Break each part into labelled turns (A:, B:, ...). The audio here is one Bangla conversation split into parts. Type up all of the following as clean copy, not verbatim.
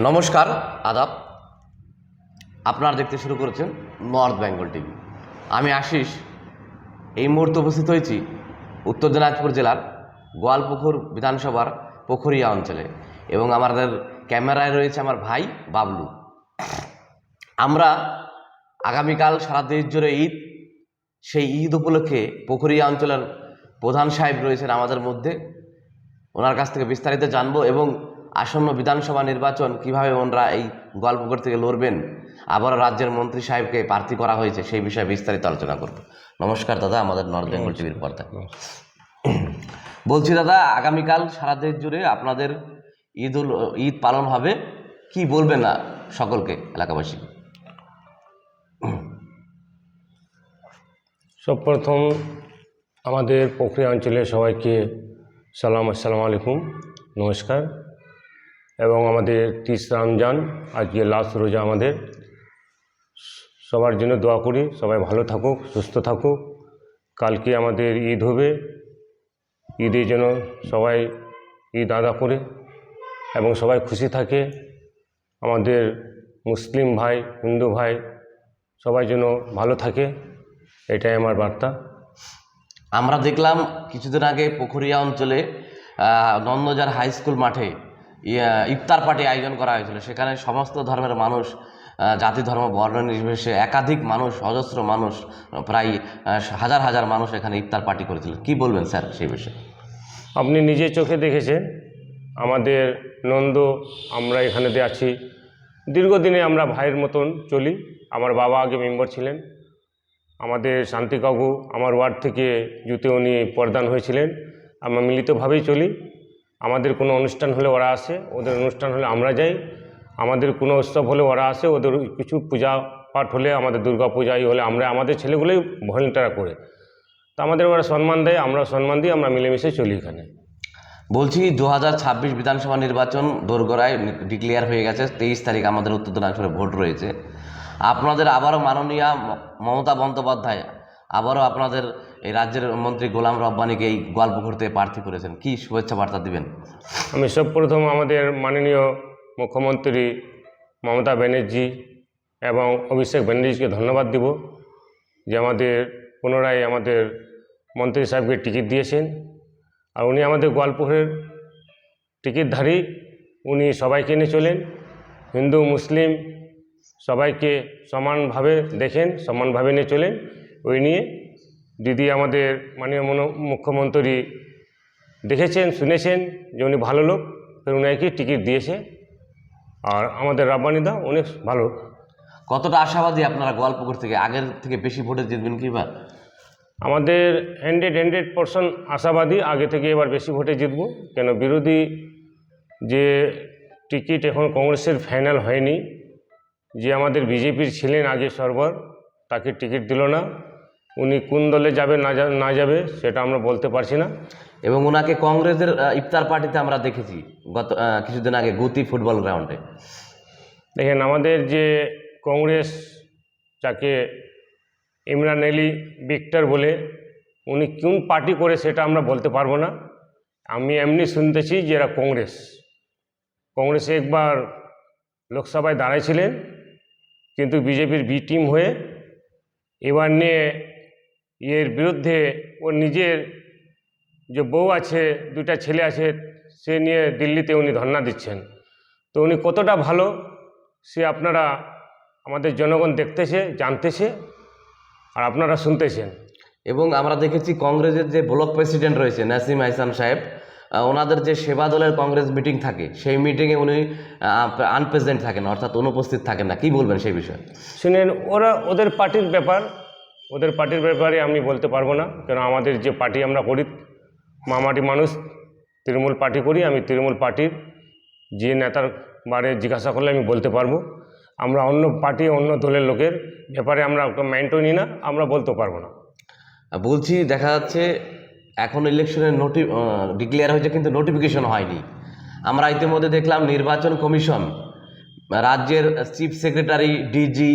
A: নমস্কার, আদাব। আপনারা দেখতে শুরু করেছেন নর্থ বেঙ্গল টিভি। আমি আশিস। এই মুহূর্তে উপস্থিত হয়েছি উত্তর দিনাজপুর জেলার গোয়ালপুকুর বিধানসভার পুখুরিয়া অঞ্চলে, এবং আমাদের ক্যামেরায় রয়েছে আমার ভাই বাবলু। আমরা আগামীকাল সারা দেশ জুড়ে ঈদ, সেই ঈদ উপলক্ষে পুখুরিয়া অঞ্চলের প্রধান সাহেব রয়েছেন আমাদের মধ্যে। ওনার কাছ থেকে বিস্তারিত জানবো এবং আসন্ন বিধানসভা নির্বাচন কিভাবে ওনারা এই গোয়ালপুকুর থেকে লড়বেন, আবারও রাজ্যের মন্ত্রী সাহেবকে প্রার্থী করা হয়েছে, সেই বিষয়ে বিস্তারিত আলোচনা করব। নমস্কার দাদা, আমাদের নর্থ বেঙ্গল টিভির পর্দায়। বলছি দাদা, আগামীকাল সারা দেশ জুড়ে আপনাদের ঈদ পালন হবে, কি বলবেন না সকলকে, এলাকাবাসী?
B: সবপ্রথম আমাদের পুখুরিয়া অঞ্চলের সবাইকে আসসালামু আলাইকুম, নমস্কার। এবং আমাদের 30 রমজান, আজকে লাস্ট রোজা আমাদের। সবার জন্য দোয়া করি, সবাই ভালো থাকুক, সুস্থ থাকুক। কালকে আমাদের ঈদ হবে, ঈদের জন্য সবাই ঈদ আদা করে এবং সবাই খুশি থাকে। আমাদের মুসলিম ভাই, হিন্দু ভাই সবাই যেন ভালো থাকে, এটাই আমার বার্তা।
A: আমরা দেখলাম কিছুদিন আগে পুখুরিয়া অঞ্চলে নন্দজার হাই স্কুল মাঠে ইফতার পার্টি আয়োজন করা হয়েছিল। সেখানে সমস্ত ধর্মের মানুষ, জাতি ধর্ম বর্ণ নির্বিশেষে একাধিক মানুষ, অজস্র মানুষ, প্রায় হাজার হাজার মানুষ এখানে ইফতার পার্টি করেছিল। কি বলবেন স্যার সেই বিষয়ে?
B: আপনি নিজে চোখে দেখেছেন আমাদের নন্দ, আমরা এখানেতে আছি দীর্ঘদিনে, আমরা ভাইয়ের মতন চলি। আমার বাবা আগে মেম্বার ছিলেন, আমাদের শান্তি কাকু আমার ওয়ার্ড থেকে জুতে উনি প্রদান হয়েছিলেন। আমরা মিলিতভাবেই চলি। আমাদের কোনো অনুষ্ঠান হলে ওরা আসে, ওদের অনুষ্ঠান হলে আমরা যাই। আমাদের কোনো উৎসব হলে ওরা আসে, ওদের কিছু পূজা পাঠ হলে, আমাদের দুর্গা পূজাই হলে আমরা, আমাদের ছেলেগুলোই ভলেন্টিয়ার করে, তা আমাদের ওরা সম্মান দেয়, আমরা সম্মান দিই, আমরা মিলেমিশে চলি এখানে।
A: বলছি 2026 বিধানসভা নির্বাচন দোরগোড়ায় ডিক্লেয়ার হয়ে গেছে। 23 তারিখ আমাদের উত্তর দিনাজপুরে ভোট রয়েছে। আপনাদের আবারও মাননীয় মমতা বন্দ্যোপাধ্যায় আবারও আপনাদের এই রাজ্যের মন্ত্রী গোলাম রব্বানীকে এই গোয়ালপুকুর থেকে প্রার্থী করেছেন, কি শুভেচ্ছা বার্তা দিবেন?
B: আমি সর্বপ্রথম আমাদের মাননীয় মুখ্যমন্ত্রী মমতা ব্যানার্জি এবং অভিষেক ব্যানার্জিকে ধন্যবাদ দিব যে আমাদের পুনরায় আমাদের মন্ত্রী সাহেবকে টিকিট দিয়েছেন। আর উনি আমাদের গোয়ালপুরের টিকিটধারী, উনি সবাইকে নিয়ে চলেন, হিন্দু মুসলিম সবাইকে সমানভাবে দেখেন, সমানভাবে নিয়ে চলেন। ওই নিয়ে দিদি আমাদের মাননীয় মুখ্যমন্ত্রী দেখেছেন, শুনেছেন যে উনি ভালো লোক, ফের উনাকে টিকিট দিয়েছে। আর আমাদের রাব্বানিদা অনেক ভালো।
A: কতটা আশাবাদী আপনারা গোয়ালপুকুর থেকে? আগের থেকে বেশি ভোটে জিতবেন কি? বা
B: আমাদের 100% আশাবাদী, আগে থেকে এবার বেশি ভোটে জিতব। কেন বিরোধী যে টিকিট এখন কংগ্রেসের ফাইনাল হয়নি, যে আমাদের বিজেপির ছিলেন আগে সরবর, তাকে টিকিট দিল না। উনি কোন দলে যাবে না যাবে সেটা আমরা বলতে পারছি না।
A: এবং ওনাকে কংগ্রেসের ইফতার পার্টিতে আমরা দেখেছি গত কিছুদিন আগে গুতি ফুটবল গ্রাউন্ডে।
B: দেখেন, আমাদের যে কংগ্রেস, যাকে ইমরান আলী ভিক্টর বলে, উনি কোন পার্টি করে সেটা আমরা বলতে পারবো না। আমি এমনি শুনতেছি যে এরা কংগ্রেসে একবার লোকসভায় দাঁড়াইছিলেন, কিন্তু বিজেপির বি টিম হয়ে এবার নিয়ে এর বিরুদ্ধে ওর নিজের যে বউ আছে, 2টা ছেলে আছে, সে নিয়ে দিল্লিতে উনি ধর্ণা দিচ্ছেন। তো উনি কতটা ভালো সে আপনারা আমাদের জনগণ দেখতেছে, জানতেছে, আর আপনারা শুনতেছেন।
A: এবং আমরা দেখেছি কংগ্রেসের যে ব্লক প্রেসিডেন্ট রয়েছে নাসিম আহসান সাহেব, ওনাদের যে সেবা দলের কংগ্রেস মিটিং থাকে, সেই মিটিংয়ে উনি আনপ্রেজেন্ট থাকেন, অর্থাৎ অনুপস্থিত থাকেন না। কি বলবেন সেই বিষয়ে?
B: শুনেন, ওদের পার্টির ব্যাপার, ওদের পার্টির ব্যাপারে আমি বলতে পারবো না। কেন আমাদের যে পার্টি আমরা করি, মামাটি মানুষ, তৃণমূল পার্টি করি। আমি তৃণমূল পার্টির যে নেতার বারে জিজ্ঞাসা করলে আমি বলতে পারবো। আমরা অন্য পার্টি, অন্য দলের লোকের ব্যাপারে আমরা মাইন্ডও নিই না, আমরা বলতে পারবো না।
A: বলছি, দেখা যাচ্ছে এখন ইলেকশনের ডিক্লেয়ার হয়েছে, কিন্তু নোটিফিকেশন হয়নি। আমরা ইতিমধ্যে দেখলাম নির্বাচন কমিশন রাজ্যের চিফ সেক্রেটারি, ডিজি,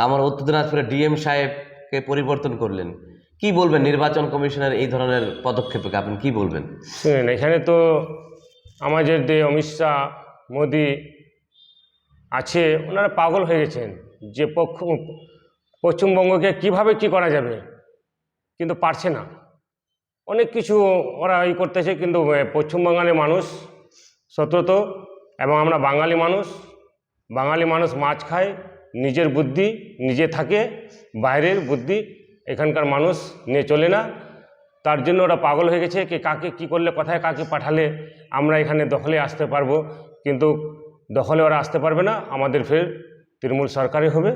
A: আমার উত্তর দিনাজপুরের ডিএম সাহেবকে পরিবর্তন করলেন। কি বলবেন নির্বাচন কমিশনের এই ধরনের পদক্ষেপকে? আপনি কি বলবেন?
B: শুনেন, এখানে তো আমাদের যে অমিত শাহ, মোদি আছে ওনারা পাগল হয়ে গেছেন যে পশ্চিমবঙ্গকে কিভাবে কি করা যাবে, কিন্তু পারছে না। অনেক কিছু ওরা করতেছে, কিন্তু পশ্চিমবাংলার মানুষ সতত, এবং আমরা বাঙালি মানুষ মাছ খায়, নিজের বুদ্ধি নিজে থাকে, বাইরের বুদ্ধি এখানকার মানুষ নিয়ে চলে না। তার জন্য ওরা পাগল হয়ে গেছে কি কাকে কি করলে, কোথায় কাকে পাঠালে আমরা এখানে দখলে আসতে পারবো, কিন্তু দখলে ওরা আসতে পারবে না। আমাদের ফের তৃণমূল সরকারই হবে,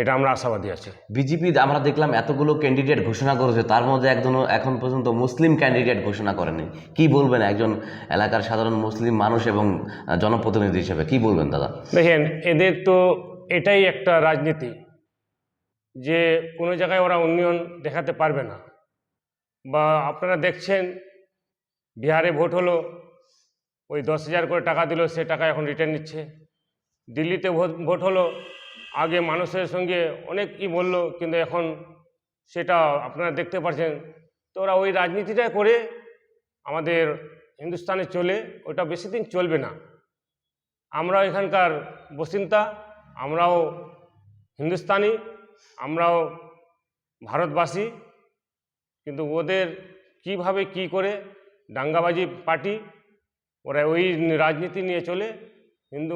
B: এটা আমরা আশাবাদী আছি।
A: বিজেপি আমরা দেখলাম এতগুলো ক্যান্ডিডেট ঘোষণা করেছে, তার মধ্যে একজনও এখন পর্যন্ত মুসলিম ক্যান্ডিডেট ঘোষণা করেনি। কি বলবেন একজন এলাকার সাধারণ মুসলিম মানুষ এবং জনপ্রতিনিধি হিসেবে কি বলবেন দাদা?
B: দেখেন, এদের তো এটাই একটা রাজনীতি যে কোনো জায়গায় ওরা উন্নয়ন দেখাতে পারবে না। বা আপনারা দেখছেন বিহারে ভোট হলো, ওই 10,000 করে টাকা দিল, সে টাকা এখন রিটার্ন নিচ্ছে। দিল্লিতে ভোট হলো, আগে মানুষের সঙ্গে অনেক কি বললো, কিন্তু এখন সেটা আপনারা দেখতে পাচ্ছেন। তো ওরা ওই রাজনীতিটা করে আমাদের হিন্দুস্তানে চলে, ওটা বেশি দিন চলবে না। আমরাও এখানকার বাসিন্দা, আমরাও হিন্দুস্তানি, আমরাও ভারতবাসী, কিন্তু ওদের কিভাবে কি করে দাঙ্গাবাজি পার্টি, ওরা ওই রাজনীতি নিয়ে চলে, হিন্দু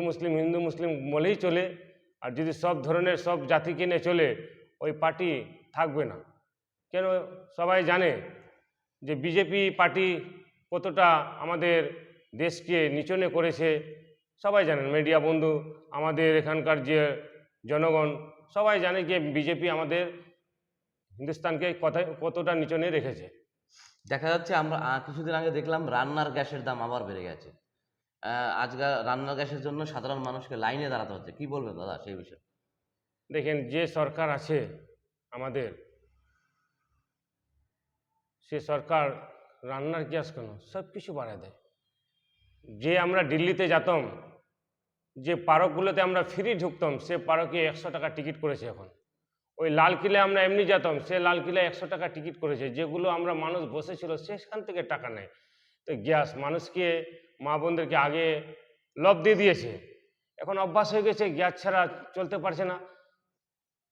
B: মুসলিম বলেই চলে। আর যদি সব ধরনের সব জাতিকে নিয়ে চলে, ওই পার্টি থাকবে না। কেন সবাই জানে যে বিজেপি পার্টি কতটা আমাদের দেশকে নিচনে করেছে, সবাই জানেন। মিডিয়া বন্ধু, আমাদের এখানকার যে জনগণ সবাই জানে যে বিজেপি আমাদের হিন্দুস্তানকে কতটা নিচনে রেখেছে।
A: দেখা যাচ্ছে আমরা কিছুদিন আগে দেখলাম রান্নার গ্যাসের দাম আবার বেড়ে গেছে। আজকাল রান্নার গ্যাসের জন্য সাধারণ মানুষকে লাইনে দাঁড়াতে হচ্ছে। কি বলবেন দাদা সেই বিষয়ে?
B: দেখেন, যে সরকার আছে আমাদের, সে সরকার রান্নার গ্যাস কেন সব কিছু বাড়ায় দেয়। যে আমরা দিল্লিতে যেতাম, যে পার্কগুলোতে আমরা ফ্রি ঢুকতাম, সে পার্কে 100 টাকা টিকিট করেছে এখন। ওই লালকিল্লায় আমরা এমনি যেতাম, সে লালকিল্লায় 100 টাকা টিকিট করেছে। যেগুলো আমরা মানুষ বসেছিল সেখান থেকে টাকা নেয়। তো গ্যাস মানুষকে, মা বোনদেরকে আগে লব দিয়ে দিয়েছে, এখন অভ্যাস হয়ে গেছে, গ্যাস ছাড়া চলতে পারছে না।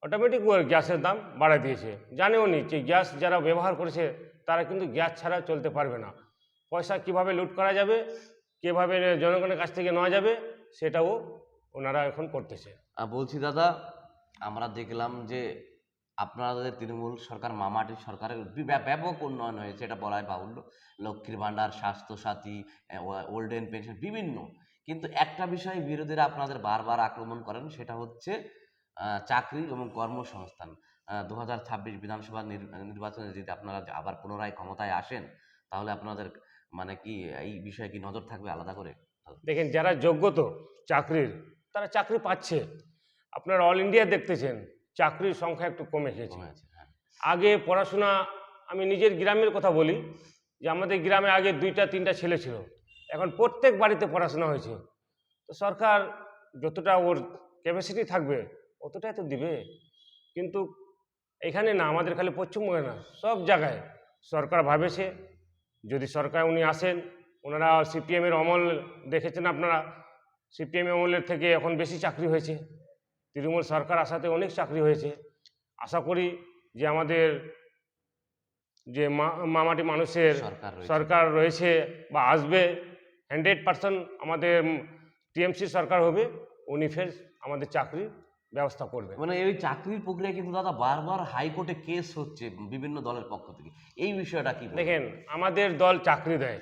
B: অটোমেটিক গ্যাসের দাম বাড়ায় দিয়েছে। জানেও নি যে গ্যাস যারা ব্যবহার করেছে তারা কিন্তু গ্যাস ছাড়া চলতে পারবে না। পয়সা কিভাবে লুট করা যাবে, কীভাবে জনগণের কাছ থেকে নেওয়া যাবে, সেটাও ওনারা এখন করতেছে।
A: বলছি দাদা, আমরা দেখলাম যে আপনাদের তৃণমূল সরকার, মামাটির সরকারের ব্যাপক উন্নয়ন হয়েছে, এটা বলাই বাহুল্য। লক্ষ্মীর ভাণ্ডার, স্বাস্থ্যসাথী, ওল্ড এন্ড পেনশন বিভিন্ন। কিন্তু একটা বিষয় বিরোধীরা আপনাদের বারবার আক্রমণ করেন, সেটা হচ্ছে চাকরি এবং কর্মসংস্থান। 2026 বিধানসভা নির্বাচনে যদি আপনারা আবার পুনরায় ক্ষমতায় আসেন, তাহলে আপনাদের মানে কি এই বিষয়ে কি নজর থাকবে আলাদা করে?
B: দেখেন, যারা যোগ্যত চাকরির, তারা চাকরি পাচ্ছে। আপনারা অল ইন্ডিয়া দেখতেছেন চাকরির সংখ্যা একটু কমে গেছে।
A: হ্যাঁ।
B: আগে পড়াশোনা, আমি নিজের গ্রামের কথা বলি, যে আমাদের গ্রামে আগে 2টা 3টা ছেলে ছিল, এখন প্রত্যেক বাড়িতে পড়াশোনা হয়েছে। তো সরকার যতটা ওর ক্যাপাসিটি থাকবে অতটাই তো দিবে। কিন্তু এখানে না, আমাদের খালি পশ্চিমবঙ্গে না, সব জায়গায় সরকার ভাবেছে যদি সরকার উনি আসেন, ওনারা সিপিএমের আমল দেখেছেন আপনারা, সিপিএম আমলের থেকে এখন বেশি চাকরি হয়েছে। তৃণমূল সরকার আসাতে অনেক চাকরি হয়েছে। আশা করি যে আমাদের যে মামাটি মানুষের সরকার রয়েছে বা আসবে, 100% আমাদের টিএমসি সরকার হবে, উনি ফের আমাদের চাকরির ব্যবস্থা করবে।
A: মানে এই চাকরির প্রক্রিয়া কিন্তু দাদা বারবার হাইকোর্টে কেস হচ্ছে বিভিন্ন দলের পক্ষ থেকে, এই বিষয়টা কি?
B: দেখেন, আমাদের দল চাকরি দেয়,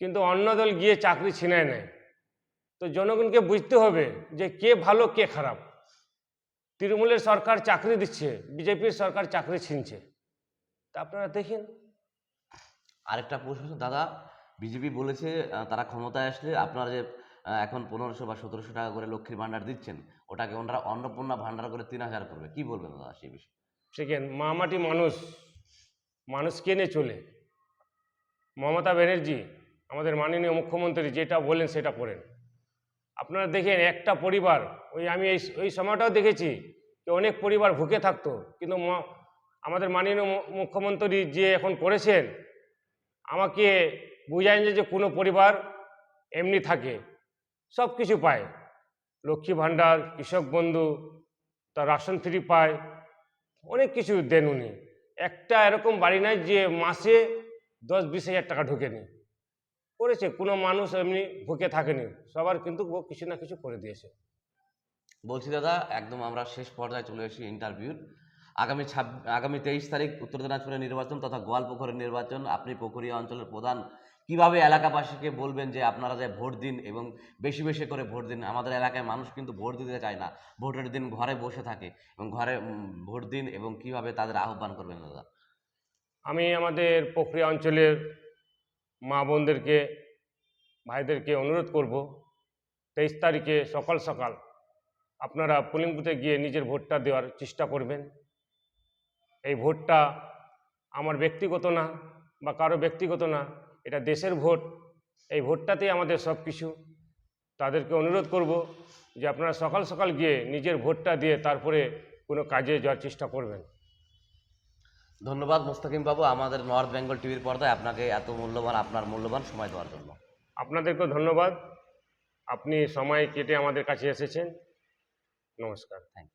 B: কিন্তু অন্য দল গিয়ে চাকরি ছিনায় নেয়। তো জনগণকে বুঝতে হবে যে কে ভালো কে খারাপ। তৃণমূলের সরকার চাকরি দিচ্ছে, বিজেপির সরকার চাকরি ছিনছে, তা আপনারা দেখেন।
A: আরেকটা প্রশ্ন দাদা, বিজেপি বলেছে তারা ক্ষমতায় আসলে আপনারা যে এখন 1500 বা 1700 টাকা করে লক্ষ্মীর ভাণ্ডার দিচ্ছেন, ওটাকে ওনারা অন্নপূর্ণা ভাণ্ডার করে 3000 করবে। কি বলবেন দাদা সেই বিষয়ে?
B: সেখান মামাটি মানুষকে নিয়ে চলে। মমতা ব্যানার্জি আমাদের মাননীয় মুখ্যমন্ত্রী যেটা বলেন সেটা করেন। আপনারা দেখেন, একটা পরিবার, আমি এই সময়টাও দেখেছি যে অনেক পরিবার ভুকে থাকতো, কিন্তু আমাদের মাননীয় মুখ্যমন্ত্রী যে এখন করেছেন, আমাকে বুঝায় যে কোনো পরিবার এমনি থাকে, সব কিছু পায়। লক্ষ্মী ভাণ্ডার, কৃষক বন্ধু, তার রাশন ফ্রি পায়, অনেক কিছু দেন উনি। একটা এরকম বাড়ি নাই যে মাসে 10-20 হাজার টাকা ঢোকেনি, করেছে। কোনো মানুষ এমনি ভুকে থাকেনি, সবার কিন্তু ও কিছু না কিছু করে দিয়েছে।
A: বলছি দাদা, একদম আমরা শেষ পর্যায়ে চলে এসেছি ইন্টারভিউর। আগামী 23 তারিখ উত্তর দিনাজপুরের নির্বাচন তথা গোয়ালপুকুরের নির্বাচন। আপনি পুকুরিয়া অঞ্চলের প্রধান, কিভাবে এলাকাবাসীকে বলবেন যে আপনারা যে ভোট দিন এবং বেশি বেশি করে ভোট দিন? আমাদের এলাকায় মানুষ কিন্তু ভোট দিতে চায় না, ভোটের দিন ঘরে বসে থাকে, এবং ঘরে ভোট দিন, এবং কিভাবে তাদের আহ্বান করবেন দাদা?
B: আমি আমাদের প্রক্রিয়া অঞ্চলের মা বোনদেরকে, ভাইদেরকে অনুরোধ করব, 23 তারিখে সকাল সকাল আপনারা পোলিং বুথে গিয়ে নিজের ভোটটা দেওয়ার চেষ্টা করবেন। এই ভোটটা আমার ব্যক্তিগত না বা কারো ব্যক্তিগত না, এটা দেশের ভোট। এই ভোটটাতেই আমাদের সব কিছু। তাদেরকে অনুরোধ করব যে আপনারা সকাল সকাল গিয়ে নিজের ভোটটা দিয়ে তারপরে কোনো কাজে যাওয়ার চেষ্টা করবেন।
A: ধন্যবাদ মোস্তাকিম বাবু, আমাদের নর্থ বেঙ্গল টিভির পর্দায় আপনাকে আপনার মূল্যবান সময় দেওয়ার জন্য।
B: আপনাদেরকেও ধন্যবাদ, আপনি সময় কেটে আমাদের কাছে এসেছেন। নমস্কার।
A: Thank you.